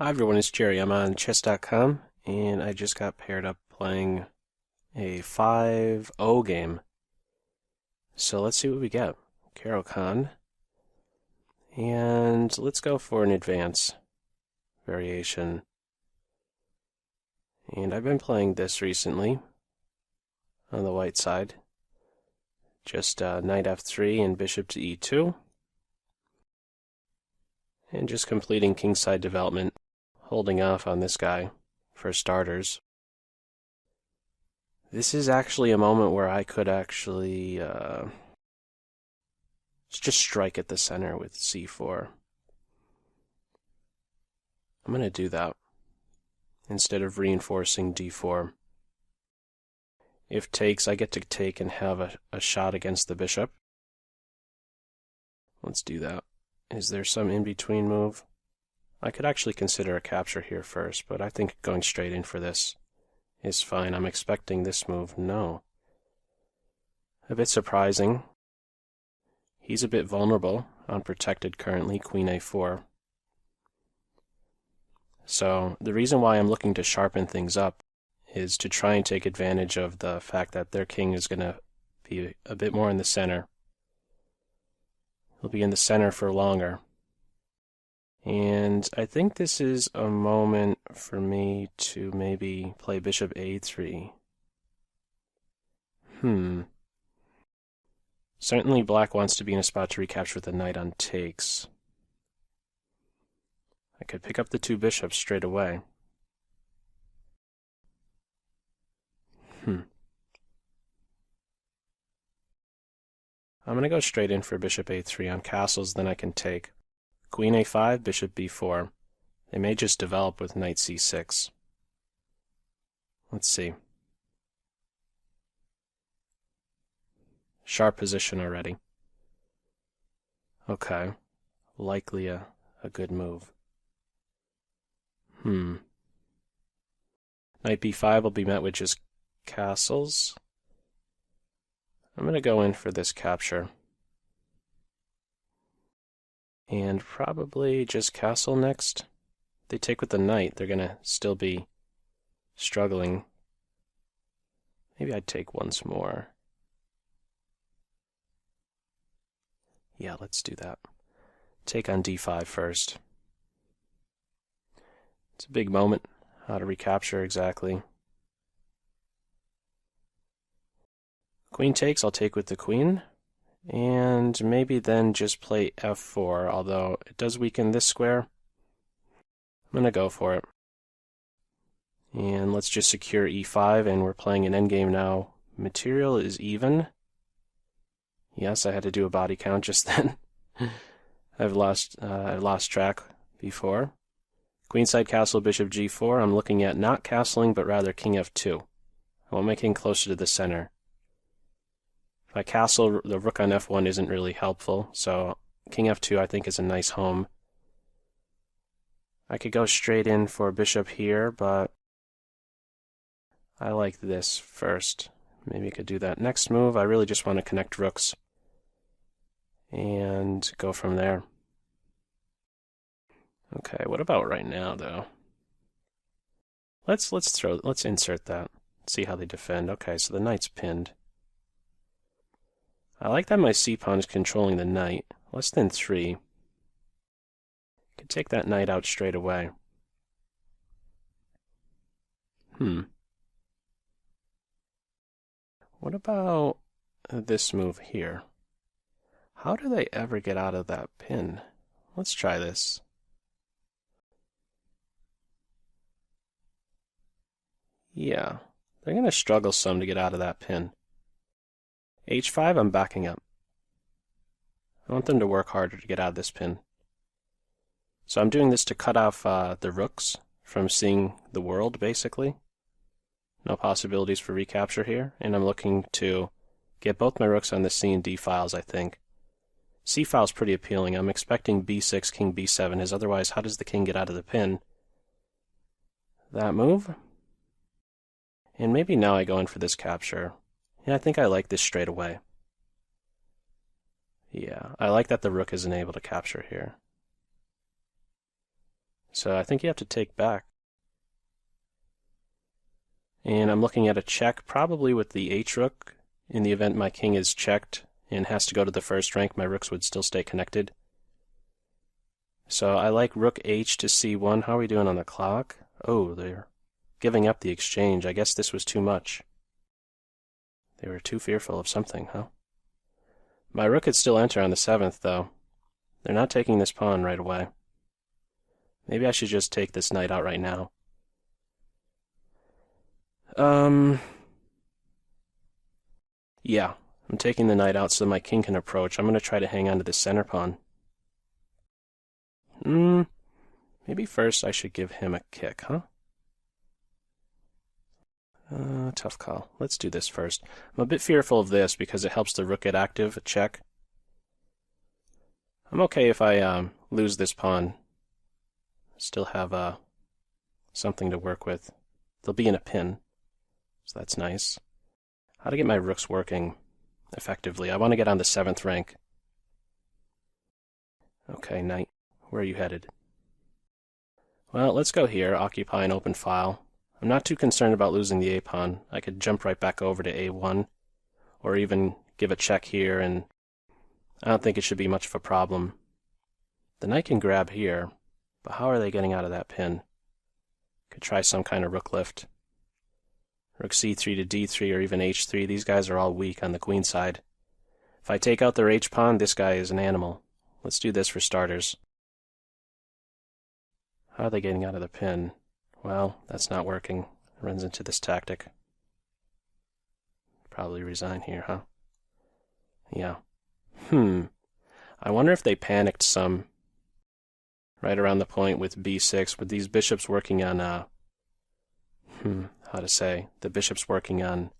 Hi everyone, it's Jerry. I'm on chess.com and I just got paired up playing a 5-0 game. So let's see what we get. Caro-Kann. And let's go for an advance variation. And I've been playing this recently on the white side. Just knight f3 and bishop to e2. And just completing kingside development, holding off on this guy for starters. This is actually a moment where I could actually just strike at the center with c4. I'm going to do that instead of reinforcing d4. If takes, I get to take and have a shot against the bishop. Let's do that. Is there some in-between move? I could actually consider a capture here first, but I think going straight in for this is fine. I'm expecting this move. No. A bit surprising. He's a bit vulnerable, unprotected currently, queen a4. So the reason why I'm looking to sharpen things up is to try and take advantage of the fact that their king is going to be a bit more in the center. He'll be in the center for longer. And I think this is a moment for me to maybe play bishop a3. Certainly black wants to be in a spot to recapture with the knight on takes. I could pick up the two bishops straight away. I'm going to go straight in for bishop a3 on castles, then I can take. Queen a5, bishop b4. They may just develop with knight c6. Let's see. Sharp position already. Okay. Likely a good move. Knight b5 will be met with just castles. I'm going to go in for this capture. And probably just castle next. If they take with the knight, they're going to still be struggling. Maybe I'd take once more. Yeah, let's do that. Take on d5 first. It's a big moment. How to recapture exactly. Queen takes, I'll take with the queen. And maybe then just play f4, although it does weaken this square. I'm going to go for it. And let's just secure e5, and we're playing an endgame now. Material is even. Yes, I had to do a body count just then. I've lost track before. Queenside castle, bishop g4. I'm looking at not castling, but rather king f2. I want my king closer to the center. If I castle, the rook on f1 isn't really helpful, so king f2 I think is a nice home. I could go straight in for bishop here, but I like this first. Maybe I could do that next move. I really just want to connect rooks and go from there. Okay, what about right now though? Let's insert that. See how they defend. Okay, so the knight's pinned. I like that my c-pawn is controlling the knight. Less than 3. Could take that knight out straight away. What about this move here? How do they ever get out of that pin? Let's try this. Yeah, they're going to struggle some to get out of that pin. h5, I'm backing up. I want them to work harder to get out of this pin. So I'm doing this to cut off the rooks from seeing the world, basically. No possibilities for recapture here, and I'm looking to get both my rooks on the c and d files, I think. C file is pretty appealing. I'm expecting b6, king b7, as otherwise how does the king get out of the pin? That move? And maybe now I go in for this capture. Yeah, I think I like this straight away. Yeah, I like that the rook isn't able to capture here. So I think you have to take back. And I'm looking at a check, probably with the h-rook. In the event my king is checked and has to go to the first rank, my rooks would still stay connected. So I like rook h to c1. How are we doing on the clock? Oh, they're giving up the exchange. I guess this was too much. They were too fearful of something, huh? My rook could still enter on the 7th, though. They're not taking this pawn right away. Maybe I should just take this knight out right now. Yeah, I'm taking the knight out so my king can approach. I'm going to try to hang on to the center pawn. Maybe first I should give him a kick, huh? Tough call. Let's do this first. I'm a bit fearful of this because it helps the rook get active, a check. I'm okay if I lose this pawn. Still have something to work with. They'll be in a pin, so that's nice. How to get my rooks working effectively? I want to get on the 7th rank. Okay, knight, where are you headed? Well, let's go here, occupy an open file. I'm not too concerned about losing the a-pawn. I could jump right back over to a1, or even give a check here, and I don't think it should be much of a problem. The knight can grab here, but how are they getting out of that pin? Could try some kind of rook lift. Rook c3 to d3 or even h3, these guys are all weak on the queen side. If I take out their h-pawn, this guy is an animal. Let's do this for starters. How are they getting out of the pin? Well, that's not working. It runs into this tactic. Probably resign here, huh? Yeah. I wonder if they panicked some right around the point with b6, with these bishops working on, how to say, the bishops working on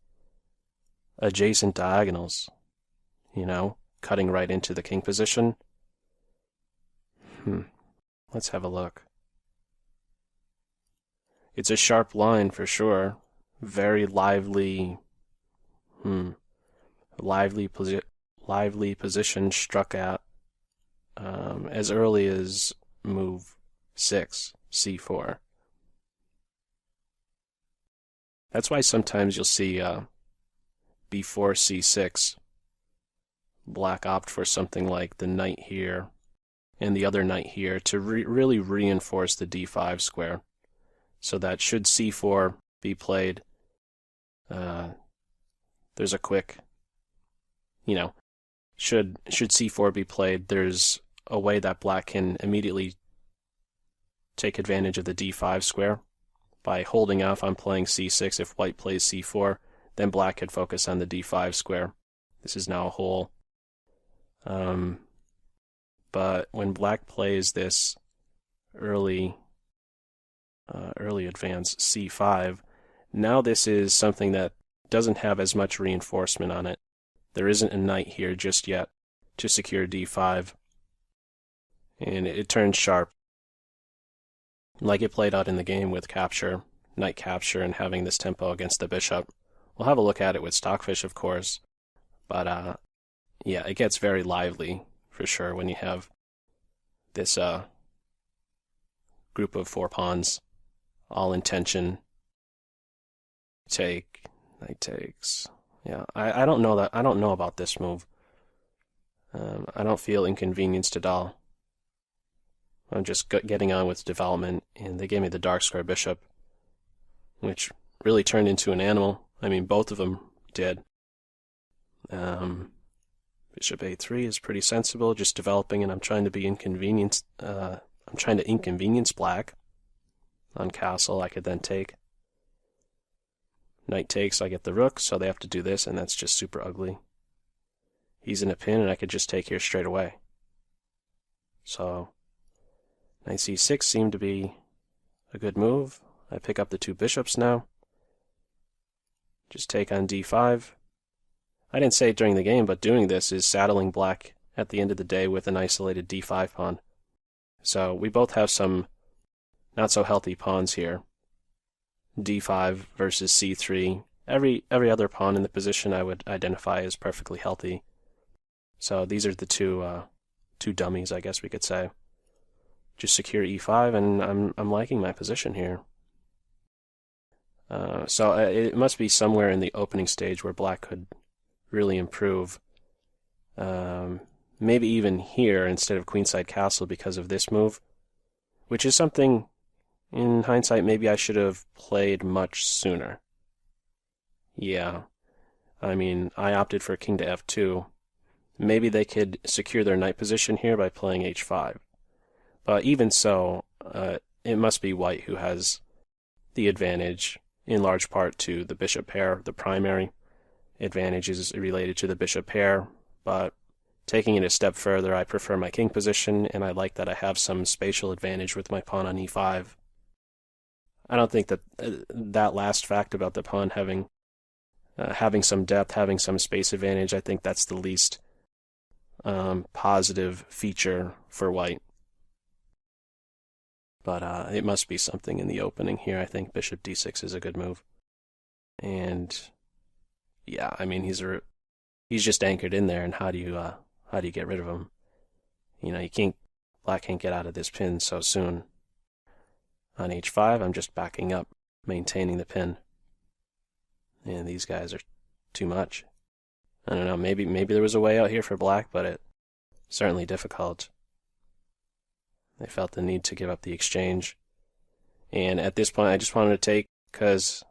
adjacent diagonals, you know, cutting right into the king position. Let's have a look. It's a sharp line for sure. Very lively, lively position struck at as early as move 6, c4. That's why sometimes you'll see b4, c6. Black opt for something like the knight here and the other knight here to really reinforce the d5 square. So that should c4 be played, there's a quick, should c4 be played, there's a way that black can immediately take advantage of the d5 square by holding off on playing c6. If white plays c4, then black could focus on the d5 square. This is now a hole. But when black plays this early advance c5, now this is something that doesn't have as much reinforcement on it. There isn't a knight here just yet to secure d5, and it turns sharp, like it played out in the game with capture, knight capture, and having this tempo against the bishop. We'll have a look at it with Stockfish, of course, but yeah, it gets very lively for sure when you have this group of 4 pawns all in tension. Take, knight takes. Yeah, I don't know that. I don't know about this move. I don't feel inconvenienced at all. I'm just getting on with development, and they gave me the dark square bishop, which really turned into an animal. I mean, both of them did. Bishop a3 is pretty sensible, just developing, and I'm trying to be inconvenienced. I'm trying to inconvenience black on castle. I could then take. Knight takes, I get the rook, so they have to do this, and that's just super ugly. He's in a pin, and I could just take here straight away. So, knight c6 seemed to be a good move. I pick up the 2 bishops now. Just take on d5. I didn't say it during the game, but doing this is saddling black at the end of the day with an isolated d5 pawn. So we both have some not so healthy pawns here. d5 versus c3. Every other pawn in the position I would identify as perfectly healthy. So these are the two dummies, I guess we could say. just secure e5, and I'm liking my position here. So it must be somewhere in the opening stage where black could really improve. Maybe even here instead of queenside castle because of this move, which is something, in hindsight, maybe I should have played much sooner. Yeah, I mean, I opted for king to f2. Maybe they could secure their knight position here by playing h5. But even so, it must be white who has the advantage, in large part to the bishop pair. The primary advantage is related to the bishop pair, but taking it a step further, I prefer my king position, and I like that I have some spatial advantage with my pawn on e5. I don't think that that last fact about the pawn having some depth, having some space advantage, I think that's the least positive feature for white. But it must be something in the opening here. I think bishop d6 is a good move. And yeah, I mean, he's just anchored in there, and how do you get rid of him? You know, black can't get out of this pin so soon. On h5, I'm just backing up, maintaining the pin. And these guys are too much. I don't know, maybe there was a way out here for black, but it's certainly difficult. They felt the need to give up the exchange. And at this point, I just wanted to take, because,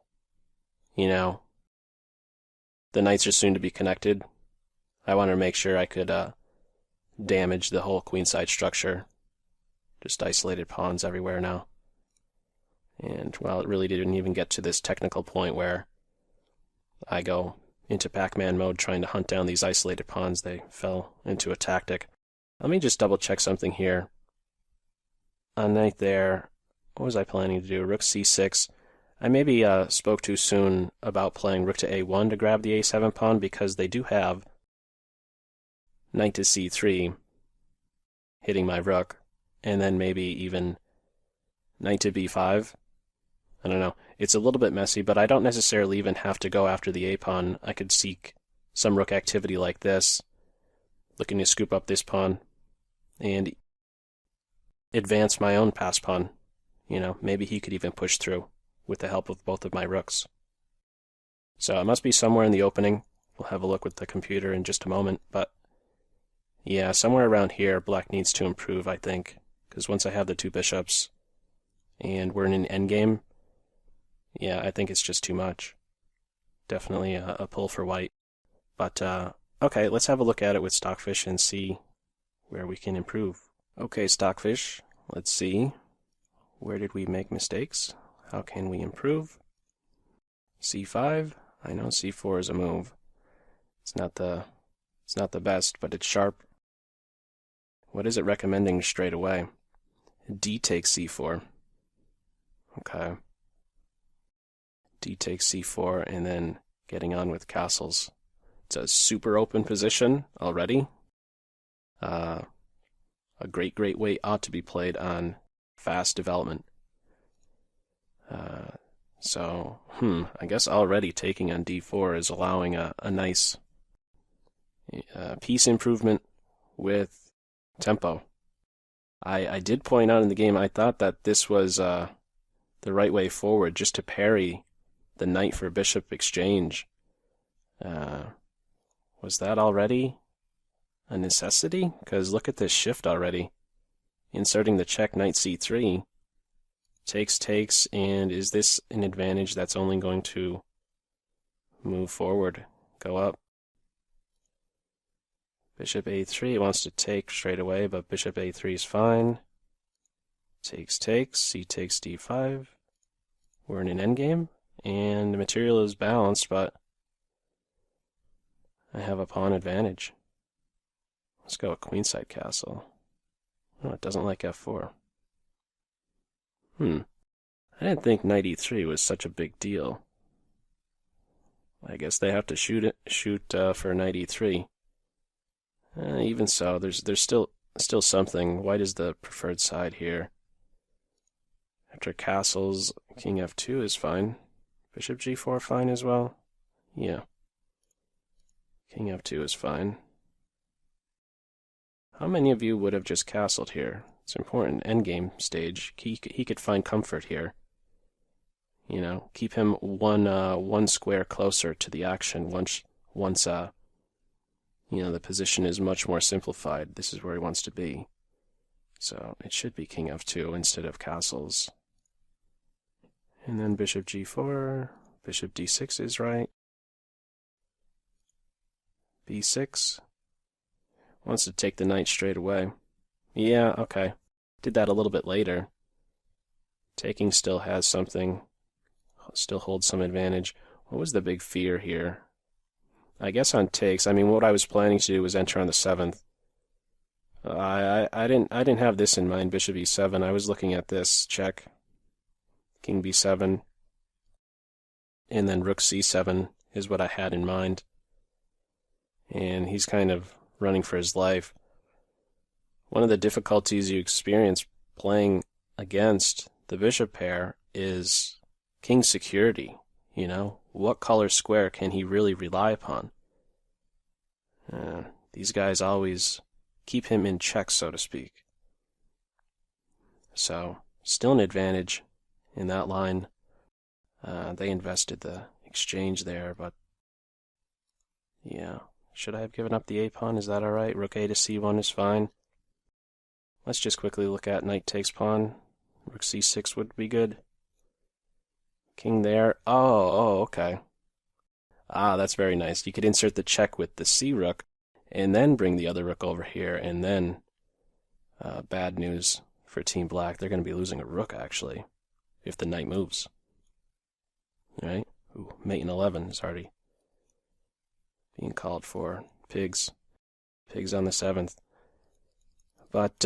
you know, the knights are soon to be connected. I wanted to make sure I could damage the whole queenside structure. Just isolated pawns everywhere now. And, well, it really didn't even get to this technical point where I go into Pac-Man mode trying to hunt down these isolated pawns. They fell into a tactic. Let me just double check something here. On knight there, what was I planning to do? Rook c6. I maybe spoke too soon about playing rook to a1 to grab the a7 pawn, because they do have knight to c3 hitting my rook, and then maybe even knight to b5. I don't know. It's a little bit messy, but I don't necessarily even have to go after the a pawn. I could seek some rook activity like this, looking to scoop up this pawn, and advance my own pass pawn. You know, maybe he could even push through with the help of both of my rooks. So it must be somewhere in the opening. We'll have a look with the computer in just a moment, but yeah, somewhere around here, black needs to improve, I think, because once I have the two bishops and we're in an endgame, yeah, I think it's just too much. Definitely a pull for white. But, okay, let's have a look at it with Stockfish and see where we can improve. Okay, Stockfish, let's see. Where did we make mistakes? How can we improve? c5. I know c4 is a move. It's not the best, but it's sharp. What is it recommending straight away? D takes c4. Okay. D takes c4, and then getting on with castles. It's a super open position already. A great weight ought to be played on fast development. So, I guess already taking on d4 is allowing a nice piece improvement with tempo. I did point out in the game, I thought that this was the right way forward, just to parry the knight for bishop exchange. Was that already a necessity? Because look at this shift already. Inserting the check knight c3. Takes, and is this an advantage that's only going to move forward, go up? Bishop a3, it wants to take straight away, but bishop a3 is fine. Takes, c takes d5. We're in an endgame, and the material is balanced, but I have a pawn advantage. Let's go with queenside castle. Oh, it doesn't like f4. I didn't think knight e3 was such a big deal. I guess they have to shoot for knight e3. Even so, there's still something. White is the preferred side here. After castles, king f2 is fine. Bishop g4 fine as well. Yeah. King f2 is fine. How many of you would have just castled here? It's important endgame stage. He could find comfort here. You know, keep him one square closer to the action once you know, the position is much more simplified. This is where he wants to be. So it should be king f2 instead of castles. And then bishop g4, bishop d6 is right. b6. Wants to take the knight straight away. Yeah, okay. Did that a little bit later. Taking still has something. Still holds some advantage. What was the big fear here? I guess on takes. I mean, what I was planning to do was enter on the 7th. I didn't have this in mind. Bishop e7. I was looking at this. Check. King b7. And then rook c7 is what I had in mind. And he's kind of running for his life. One of the difficulties you experience playing against the bishop pair is king security. You know, what color square can he really rely upon? These guys always keep him in check, so to speak. So, still an advantage in that line. They invested the exchange there, but yeah. Should I have given up the a-pawn? Is that alright? Rook a to c1 is fine. Let's just quickly look at knight takes pawn. Rook c6 would be good. King there. Oh, okay. Ah, that's very nice. You could insert the check with the c rook, and then bring the other rook over here, and then bad news for Team Black. They're going to be losing a rook, actually, if the knight moves. Right? Ooh, mate in 11 is already being called for. Pigs. Pigs on the 7th. But,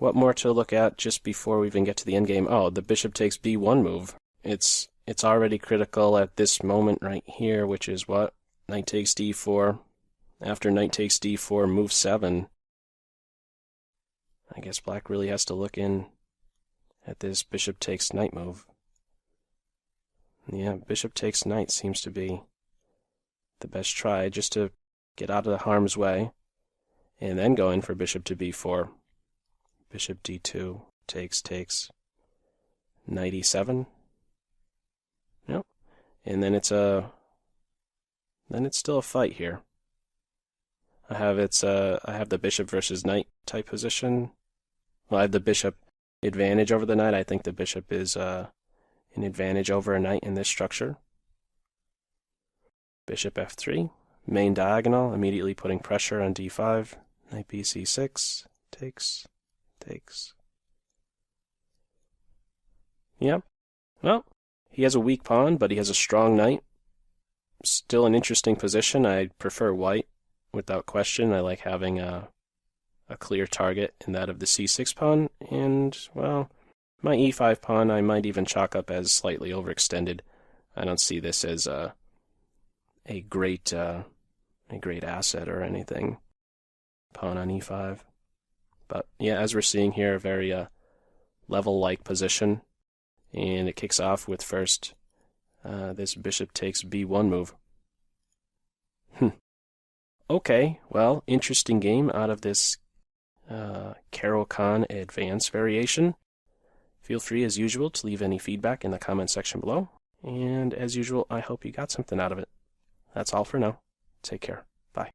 what more to look at just before we even get to the endgame? Oh, the bishop takes b1 move. It's already critical at this moment right here, which is what? Knight takes d4. After knight takes d4, move 7. I guess black really has to look in at this bishop takes knight move. Yeah, bishop takes knight seems to be the best try, just to get out of the harm's way, and then go in for bishop to b4. Bishop d2, takes, knight e7. Yep. And then it's still a fight here. I have the bishop versus knight type position. Well, I have the bishop advantage over the knight. I think the bishop is an advantage over a knight in this structure. Bishop f3, main diagonal, immediately putting pressure on d5. Knight bc6, takes. Yep. Well, he has a weak pawn, but he has a strong knight. Still an interesting position. I prefer white, without question. I like having a clear target in that of the c6 pawn, and, well, my e5 pawn I might even chalk up as slightly overextended. I don't see this as a great asset or anything. Pawn on e5. But, yeah, as we're seeing here, a very level-like position. And it kicks off with first this bishop takes b1 move. Okay, well, interesting game out of this Caro-Kann advanced variation. Feel free, as usual, to leave any feedback in the comment section below. And as usual, I hope you got something out of it. That's all for now. Take care. Bye.